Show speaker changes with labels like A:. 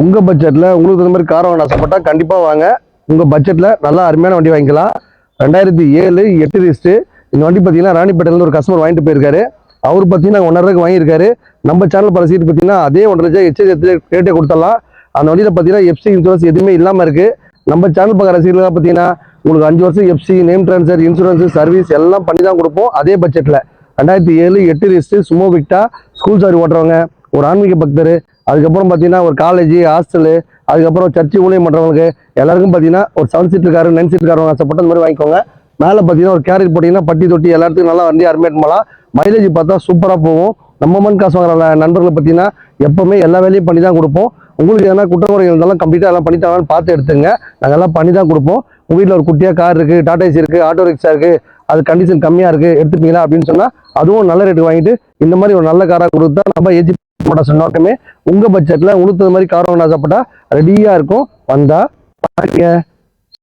A: உங்க பட்ஜெட்ல உங்களுக்கு இந்த மாதிரி கார் வாங்க ஆசைப்பட்டா கண்டிப்பா வாங்க. உங்க பட்ஜெட்ல நல்லா அருமையான வண்டி வாங்கிக்கலாம். 2007 8 ரிஸ்ட். இந்த வண்டி பார்த்தீங்கன்னா ராணிப்பேட்டையில ஒரு கஸ்டமர் வாங்கிட்டு போயிருக்காரு. அவர் பார்த்தீங்கன்னா 1.5 வாங்கியிருக்காரு. நம்ம சேனல் பல சீட் பார்த்தீங்கன்னா அதே 1.5 லட்சம் ரேட்டே கொடுத்துடலாம். அந்த வண்டியில பார்த்தீங்கன்னா எஃப்சி இன்சூரன்ஸ் எதுவுமே இல்லாம இருக்கு. நம்ம சேனல் பார்க்குற ரசிகர்கள் பார்த்தீங்கன்னா உங்களுக்கு 5 வருஷம் FC, name transfer, insurance, service எல்லாம் பண்ணி தான் கொடுப்போம். அதே பட்ஜெட்ல 2007 8 ரிஸ்ட் சுமோ விக்டா, ஸ்கூல் சாரி ஓட்டுறவங்க, ஒரு ஆன்மீக பக்தர், அதுக்கப்புறம் பார்த்தீங்கன்னா ஒரு காலேஜ், ஹாஸ்டலு, அதுக்கப்புறம் சர்ச்சு ஊழியம் பண்ணுறவங்களுக்கு எல்லாருக்கும் பார்த்தீங்கன்னா ஒரு 7 சீட்டர் காரு, 9 சீட்டர் கார் ஆசைப்பட்ட அந்த மாதிரி வாங்கிக்கோங்க. மேலே பார்த்தீங்கன்னா ஒரு கேரியர் போட்டிங்கன்னா பட்டி தொட்டி எல்லாத்துக்கும் நல்லா வண்டி அருமையாக பண்ணலாம். மைலேஜ் பார்த்தா சூப்பராக போகும். நம்ம மண் காசு வாங்குற நண்பர்களை பார்த்தீங்கன்னா எப்பவுமே எல்லா வேலையும் பண்ணி தான் கொடுப்போம். உங்களுக்கு எதனா குற்றமுறை இருந்தாலும் கம்ப்ளீட்டாக எல்லாம் பண்ணிட்டாங்கன்னு பார்த்து எடுத்துங்க. நாங்கள் எல்லாம் பண்ணி தான் கொடுப்போம். உங்கள் வீட்டில் ஒரு குட்டியாக கார் இருக்குது, டாடா ஏசி இருக்குது, ஆட்டோ ரிக்ஷா இருக்குது, அது கண்டிஷன் கம்மியாக இருக்குது, எடுத்துப்பீங்களா அப்படின்னு சொன்னால் அதுவும் நல்ல ரேட்டு வாங்கிட்டு இந்த மாதிரி ஒரு நல்ல காராக கொடுத்தா நம்ம ஏஜி நோக்கமே உங்கள் பட்ஜெட்டில் உங்களுக்கு மாதிரி கார் வாங்க ஆசைப்பட்டா ரெடியாக இருக்கும். வந்தால் பாருங்க.